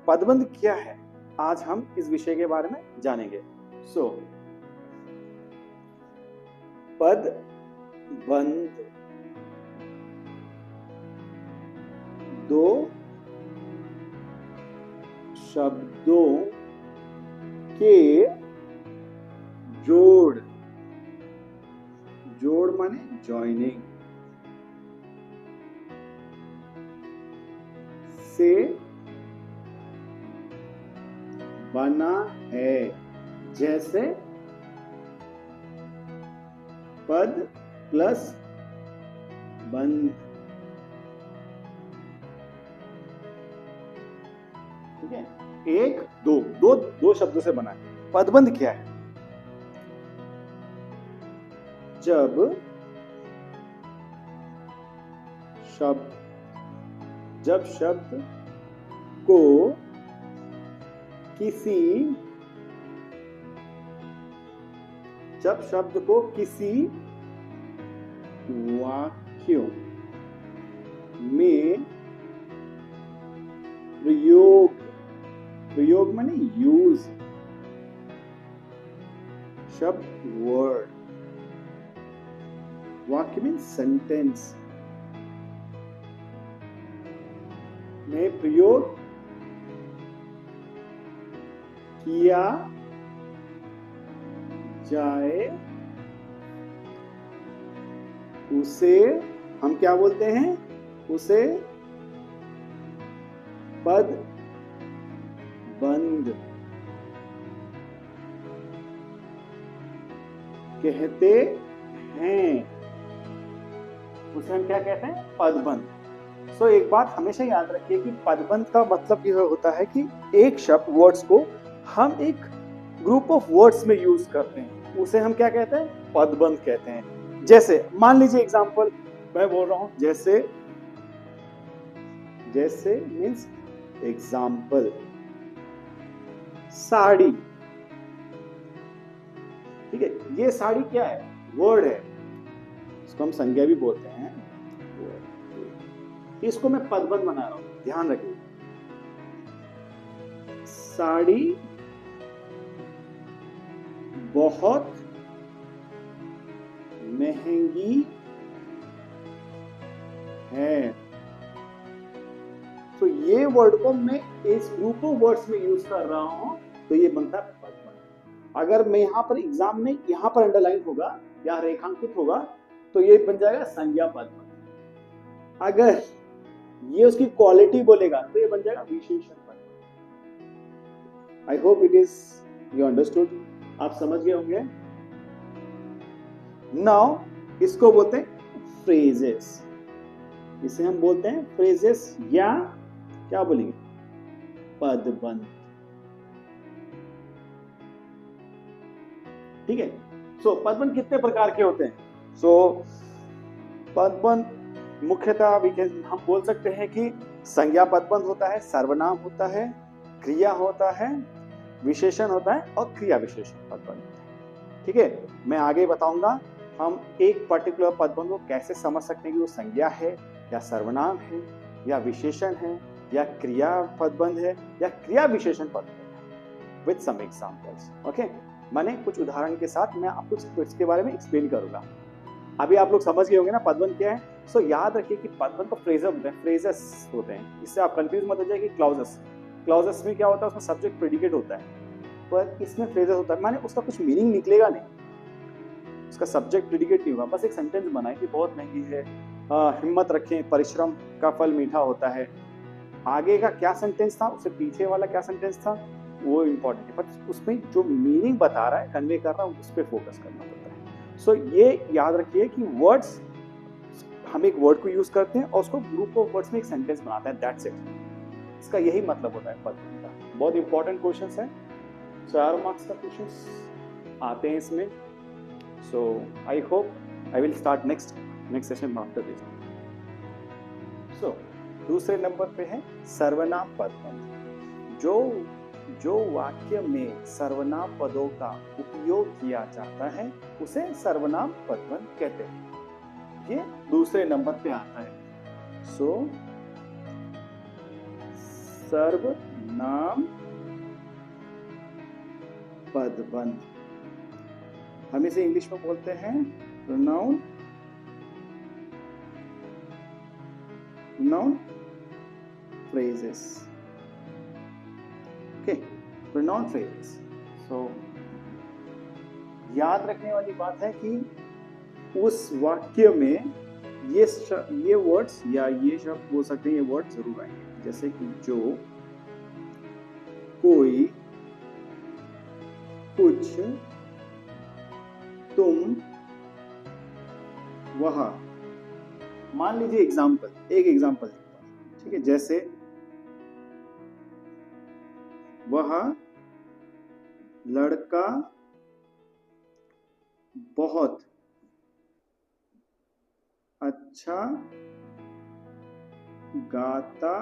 पदबंध क्या है, आज हम इस विषय के बारे में जानेंगे। सो पदबंध दो शब्दों के जोड़ माने जॉइनिंग से बना है, जैसे पद प्लस बंध। ठीक है, एक दो शब्दों से बना है। पदबंध क्या है? जब शब्द को किसी वाक्य में प्रयोग माने यूज, शब्द वर्ड, वाक्य में सेंटेंस में प्रयोग किया जाए, उसे हम क्या बोलते हैं? उसे पदबंध कहते हैं। उसे हम क्या कहते हैं? पदबंध। सो एक बात हमेशा याद रखिए कि पदबंध का मतलब यह होता है कि एक शब्द वर्ड्स को हम एक ग्रुप ऑफ वर्ड्स में यूज करते हैं, उसे हम क्या कहते हैं? पदबंध कहते हैं। जैसे मान लीजिए एग्जांपल मैं बोल रहा हूं, जैसे मीन्स एग्जांपल, साड़ी। ठीक है, ये साड़ी क्या है? वर्ड है, इसको हम संज्ञा भी बोलते हैं। इसको मैं पदबंध बना रहा हूं, ध्यान रखिए। साड़ी बहुत महंगी है, तो ये वर्ड को मैं इस ग्रुप ऑफ वर्ड्स में यूज कर रहा हूं, तो ये बनता है पदबंध। अगर मैं यहां पर एग्जाम में यहां पर अंडरलाइन होगा या रेखांकित होगा, तो ये बन जाएगा संज्ञा पदबंध। अगर ये उसकी क्वालिटी बोलेगा तो ये बन जाएगा विशेषण पदबंध। I hope it is you understood, आप समझ गए होंगे। नाउ इसको बोलते हैं फ्रेजेस, इसे हम बोलते हैं फ्रेजेस या क्या बोलेंगे? पदबंध। ठीक है, सो पदबंध कितने प्रकार के होते हैं? सो पदबंध मुख्यतः हम बोल सकते हैं कि संज्ञा पदबंध होता है, सर्वनाम होता है, क्रिया होता है, विशेषण होता है और क्रिया विशेषण पदबंध। ठीक है, मैं आगे बताऊंगा हम एक पर्टिकुलर पदबंध को कैसे समझ सकते हैं कि वो संज्ञा है या सर्वनाम है या विशेषण है या क्रिया पदबंध है या क्रिया विशेषण पदबंध है, विद सम एग्जांपल्स। ओके, माने कुछ उदाहरण के साथ मैं आपको इसके बारे में एक्सप्लेन करूंगा। अभी आप लोग समझ गए होंगे ना पदबंध क्या है। सो याद रखिए कि पदबंध को फ्रेजेस होते हैं, इससे आप कंफ्यूज मत हो जाए कि क्लॉजेस में क्या होता है? उसमें सब्जेक्ट प्रेडिकेट होता है, पर इसमें फ्रेजेस होता है, माने उसका कुछ मीनिंग निकलेगा नहीं, उसका सब्जेक्ट प्रेडिकेट नहीं होगा, बस एक सेंटेंस बनाए कि बहुत महंगी है, हिम्मत रखें, परिश्रम का फल मीठा होता है। आगे का क्या सेंटेंस था, उससे पीछे वाला क्या सेंटेंस था, वो इंपॉर्टेंट है, बट उसमें जो मीनिंग बता रहा है, कन्वे कर रहा है, उस पर फोकस करना पड़ता है। सो ये याद रखिए कि वर्ड्स, हम एक वर्ड को यूज करते हैं और उसको ग्रुप ऑफ वर्ड्स में एक सेंटेंस बनाते हैं, दैट्स इट। इसका यही मतलब होता है पदबंध का। बहुत इंपॉर्टेंट क्वेश्चन है, 4 मार्क्स का क्वेश्चन आते हैं इसमें। So I hope I will start next session after this. So दूसरे नंबर पे है सर्वनाम पदबंध। जो वाक्य में सर्वनाम पदों का उपयोग किया जाता है उसे सर्वनाम पदबंध कहते हैं। ये दूसरे नंबर पे आता है। सो सर्वनाम सर्वनाम पदबंध। हम इसे इंग्लिश में बोलते हैं pronoun phrases। Okay, pronoun phrases। सो याद रखने वाली बात है कि उस वाक्य में ये वर्ड्स या ये शब्द बोल सकते हैं, ये वर्ड जरूर आएंगे, जैसे कि जो, कोई, कुछ, तुम, वह। मान लीजिए एक एग्जाम्पल लिखता हूं, ठीक है, जैसे वह लड़का बहुत अच्छा गाता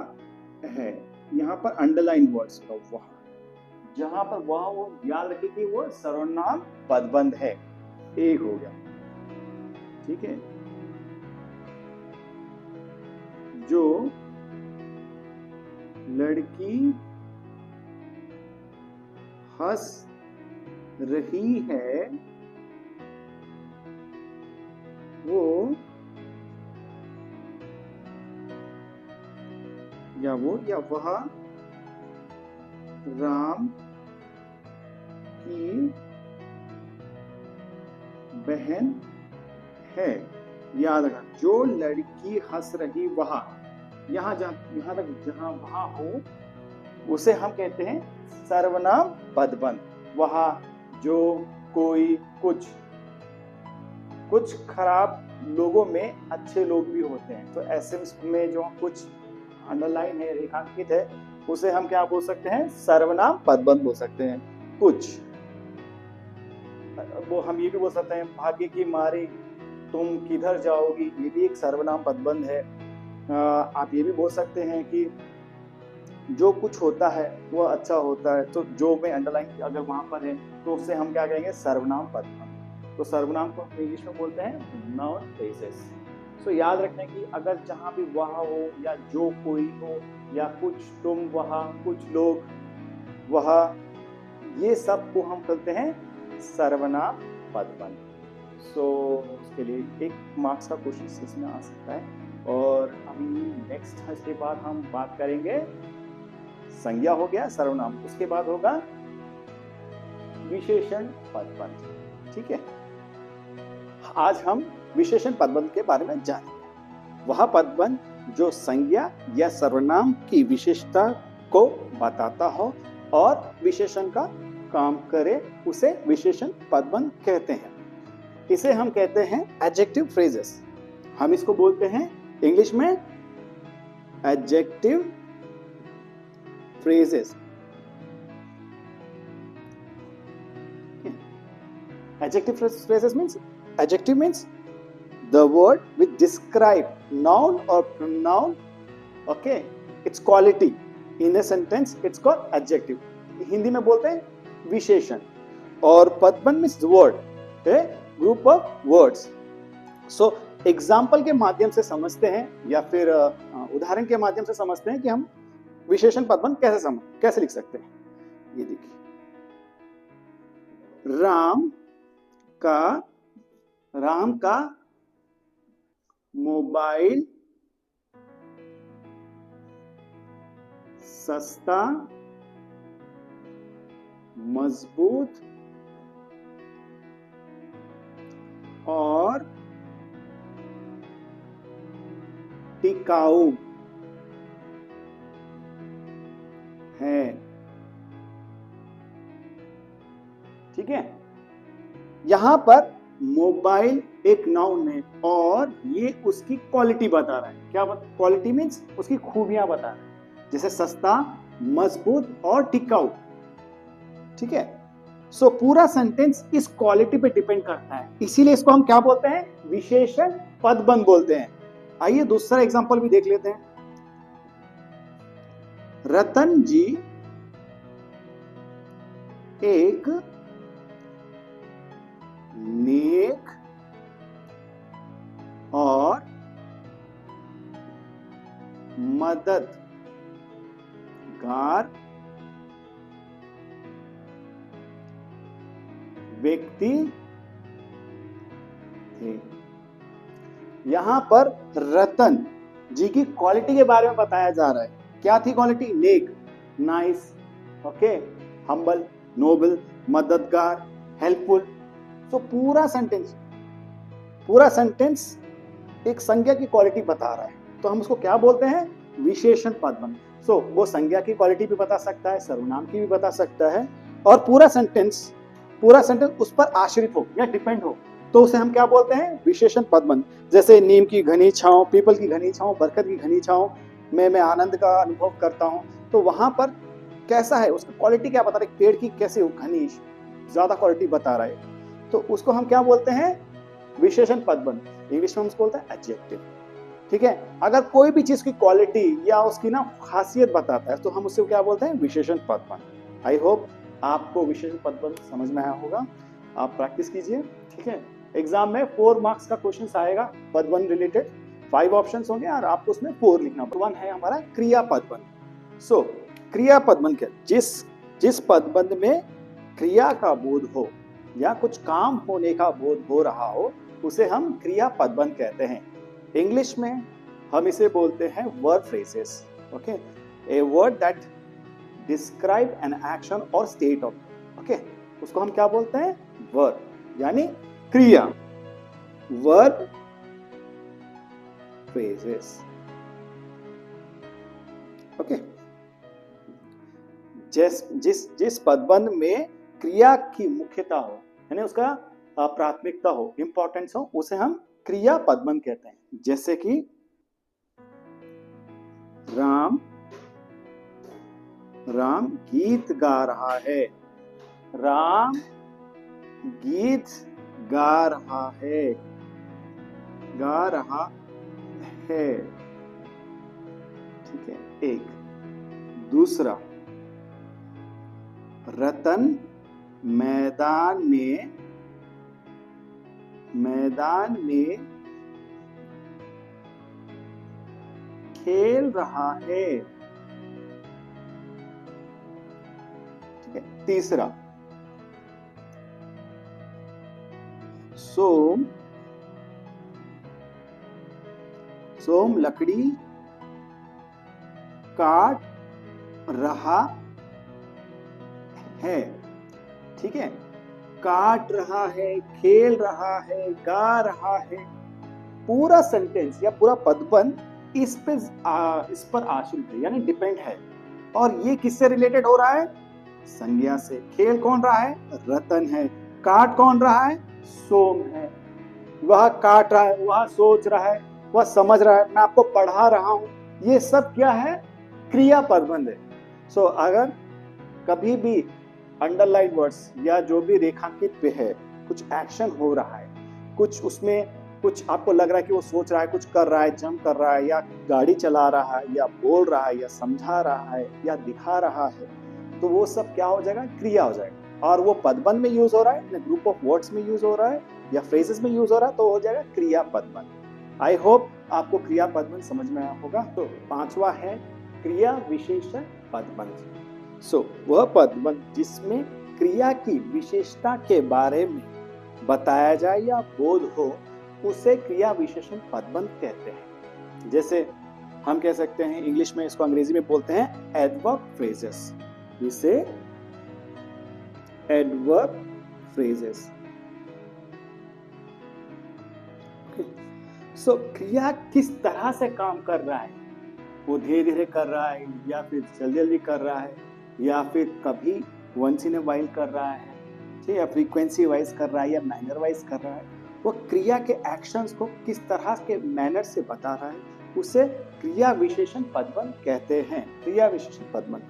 है। यहां पर अंडरलाइन वर्ड्स का वह, जहां पर वह, वो याद रखिए कि वो सर्वनाम पदबंध है। एक हो गया, ठीक है। जो लड़की हंस रही है वो या वह राम की बहन है। याद रखना, जो लड़की हंस रही वह, यहां तक जहां वहां हो उसे हम कहते हैं सर्वनाम पदबंध। वह, जो, कोई, कुछ खराब लोगों में अच्छे लोग भी होते हैं। तो ऐसे में जो कुछ अंडरलाइन है, रेखांकित है, उसे हम क्या बोल सकते हैं? सर्वनाम पदबंध बोल सकते हैं। कुछ, वो हम ये भी बोल सकते हैं, भाग्य की मारी तुम किधर जाओगी, ये भी एक सर्वनाम पदबंध है। आप ये भी बोल सकते हैं कि जो कुछ होता है वो अच्छा होता है। तो जो में अंडरलाइन अगर वहां पर है तो उससे हम क्या कहेंगे? सर्वनाम पदबंध। तो सर्वनाम को हम इंग्लिश में बोलते हैं नाउन फ्रेजेस। सो याद रखना कि अगर जहां भी वह हो या जो कोई हो या कुछ तुम, वह, कुछ लोग, वह, ये सब को हम कहते हैं सर्वनाम पदबंध। सो उसके लिए 1 मार्क्स का क्वेश्चन इसमें आ सकता है। और अभी नेक्स्ट इसके बाद हम बात करेंगे, संज्ञा हो गया सर्वनाम, उसके बाद होगा विशेषण पदबंध। ठीक है, आज हम विशेषण पदबंध के बारे में जानेंगे। वह पदबंध जो संज्ञा या सर्वनाम की विशेषता को बताता हो और विशेषण का काम करे, उसे विशेषण पदबंध कहते हैं। इसे हम कहते हैं एडजेक्टिव फ्रेजेस। हम इसको बोलते हैं इंग्लिश में adjective phrases। Adjective phrases means, adjective means the word which describe noun or pronoun, okay, its quality in a sentence, it's called adjective। Hindi में बोलते हैं विशेषण। और पदबंध means the word, a group of words। So example के माध्यम से समझते हैं या फिर उदाहरण के माध्यम से समझते हैं कि हम विशेषण पदबंध कैसे लिख सकते हैं। ये देखिए, राम का मोबाइल सस्ता, मजबूत और टिकाऊ है। ठीक है, यहां पर मोबाइल एक नाउन है और ये उसकी क्वालिटी बता रहा है। क्या क्वालिटी मीन्स उसकी खूबियां बता रहा है, जैसे सस्ता, मजबूत और टिकाऊ। ठीक है, सो पूरा सेंटेंस इस क्वालिटी पे डिपेंड करता है, इसीलिए इसको हम क्या बोलते हैं? विशेषण पदबंध बोलते हैं। आइए दूसरा एग्जांपल भी देख लेते हैं। रतन जी एक नेक और मददगार व्यक्ति थे। यहां पर रतन जी की क्वालिटी के बारे में बताया जा रहा है। क्या थी क्वालिटी? नेक, नाइस, ओके, हम्बल, नोबल, मददगार, हेल्पफुल। सो पूरा सेंटेंस एक संज्ञा की क्वालिटी बता रहा है, तो हम उसको क्या बोलते हैं? विशेषण पदबंध। सो वो संज्ञा की क्वालिटी भी बता सकता है, सर्वनाम की भी बता सकता है, और पूरा सेंटेंस उस पर आश्रित हो या डिपेंड हो, तो उसे हम क्या बोलते हैं? विशेषण पदबंध। जैसे नीम की घनी छांव, पीपल की घनी छांव, बरगद की घनी छांव में मैं आनंद का अनुभव करता हूं। तो वहां पर कैसा है, उसकी क्वालिटी क्या बता रहा है? पेड़ की कैसे घनी ज्यादा क्वालिटी बता रहा है, तो उसको हम क्या बोलते हैं? विशेषण पदबंध। इंग्लिश में हम उसको बोलते हैं एडजेक्टिव। ठीक है, अगर कोई भी चीज की क्वालिटी या उसकी ना खासियत बताता है, तो हम उससे क्या बोलते हैं? विशेषण पदबंध। आई होप आपको विशेषण पदबंध समझ में आया होगा। आप प्रैक्टिस कीजिए। ठीक है, एग्जाम में 4 मार्क्स का क्वेश्चन आएगा पदबंध रिलेटेड। 5 ऑप्शंस होंगे और आपको उसमें 4 लिखना। 1 है हमारा क्रिया पदबंध। सो क्रिया पदबंध क्या? जिस पदबंध में क्रिया का बोध हो या कुछ काम होने का बोध हो रहा हो, उसे हम क्रिया पदबंध कहते हैं। इंग्लिश में हम इसे बोलते हैं verb phrases. Okay, a word that describe an action और स्टेट ऑफ। ओके, उसको हम क्या बोलते हैं? वर्ब, यानी क्रिया। Verb phrases. ओके, जिस पदबंध में क्रिया की मुख्यता हो, यानी उसका प्राथमिकता हो, इंपॉर्टेंस हो, उसे हम क्रिया पदबंध कहते हैं। जैसे कि राम गीत गा रहा है। राम गीत गा रहा है। ठीक है, एक। दूसरा, रतन मैदान में खेल रहा है। ठीक है, तीसरा, सोम लकड़ी काट रहा है। ठीक है, काट रहा है, खेल रहा है, गा रहा है। पूरा सेंटेंस या पूरा पदबंध इस पर आश्रित है, यानी डिपेंड है। और ये किससे रिलेटेड हो रहा है? संज्ञा से। खेल कौन रहा है? रतन है। काट कौन रहा है? सोम है। वह काट रहा है, वह सोच रहा है, वह समझ रहा है, मैं आपको पढ़ा रहा हूं। ये सब क्या है? क्रिया पदबंध है। सो अगर कभी भी अंडरलाइन वर्ड्स या जो भी रेखांकित पे है, कुछ एक्शन हो रहा है, कुछ उसमें कुछ आपको लग रहा है कि वो सोच रहा है, कुछ कर रहा है, जंप कर रहा है, या गाड़ी चला रहा है, या बोल रहा है, या समझा रहा है, या दिखा रहा है, तो वो सब क्या हो जाएगा? क्रिया हो जाएगा। और वो पदबंध में यूज हो रहा है, ग्रुप ऑफ वर्ड्स में यूज हो रहा है, या फ्रेजेस में यूज हो रहा है, तो हो जाएगा क्रिया पदबंध। आई होप आपको क्रिया पदबंध समझ में आया होगा। तो 5वां है क्रिया विशेषण पदबंध। सो वह पदबंध जिसमें क्रिया की विशेषता के बारे में बताया जाए या बोध हो, उसे क्रिया विशेषण पदबंध कहते हैं। जैसे हम कह सकते हैं, इंग्लिश में इसको अंग्रेजी में बोलते हैं एडवर्ब फ्रेजेस। इसे एडवर्ब फ्रेजेस। सो क्रिया किस तरह से काम कर रहा है? वो धीरे धीरे कर रहा है, या फिर जल्दी जल्दी कर रहा है, या फिर कभी वंस इन ए वाइल कर रहा है, ठीक है, फ्रीक्वेंसी वाइज कर रहा है, या मैनर वाइज कर रहा है। वो क्रिया के एक्शंस को किस तरह के मैनर से बता रहा है, उसे क्रिया विशेषण पदबंध कहते हैं। क्रिया विशेषण पदबंध।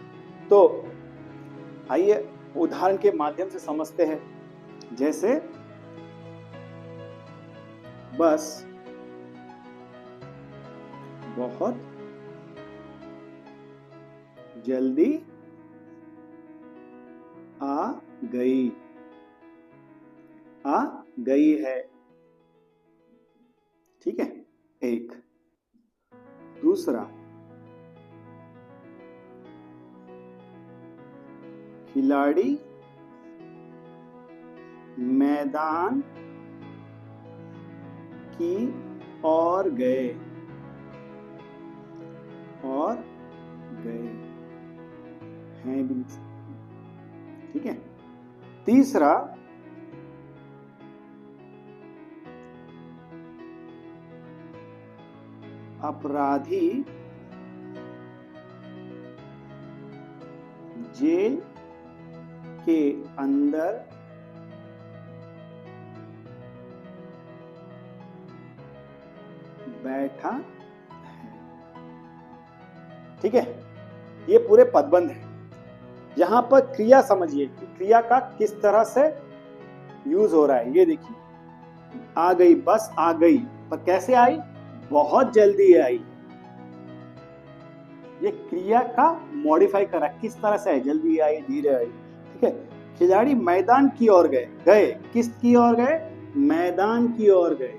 तो आइए उदाहरण के माध्यम से समझते हैं। जैसे बस बहुत जल्दी आ गई है। ठीक है, एक। दूसरा, खिलाड़ी मैदान की ओर गए, और गए हैं भी, ठीक है। तीसरा, अपराधी जेल के अंदर बैठा है, ठीक है। ये पूरे पदबंध है। यहां पर क्रिया समझिए कि क्रिया का किस तरह से यूज हो रहा है। ये देखिए, आ गई, बस आ गई, पर कैसे आई? बहुत जल्दी आई। ये क्रिया का मॉडिफाई करा, किस तरह से है, जल्दी आई, धीरे आई, ठीक है। खिलाड़ी मैदान की ओर गए, गए किस की ओर गए? मैदान की ओर गए,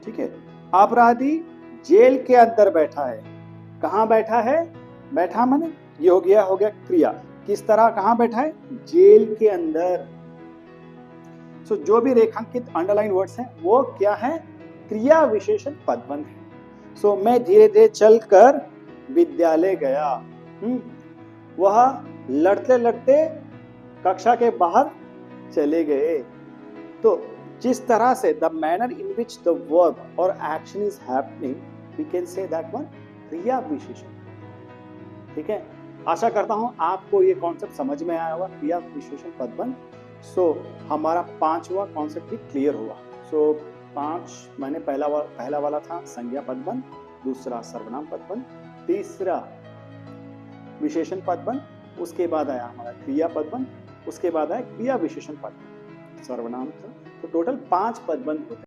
ठीक है। अपराधी जेल के अंदर बैठा है, कहां बैठा है? बैठा माने ये हो गया क्रिया, किस तरह, कहां बैठा है? जेल के अंदर। सो जो भी रेखांकित अंडरलाइन वर्ड्स हैं वो क्या है? क्रिया विशेषण पदबंध है। सो मैं धीरे धीरे चलकर विद्यालय गया, वह लड़ते लड़ते कक्षा के बाहर चले गए। तो जिस तरह से the manner in which the verb और action is happening, we can say that one क्रिया विशेषण, ठीक है। आशा करता हूं आपको ये कॉन्सेप्ट समझ में आया होगा, क्रिया विशेषण पदबंध। सो हमारा 5वां कॉन्सेप्ट भी क्लियर हुआ। सो 5 मैंने पहला वाला था संज्ञा पदबंध, दूसरा सर्वनाम पदबंध, तीसरा विशेषण पदबंध, उसके बाद आया हमारा क्रिया पदबंध, उसके बाद आया क्रिया विशेषण पदबंध, सर्वनाम था। तो टोटल 5 पदबंध होते हैं।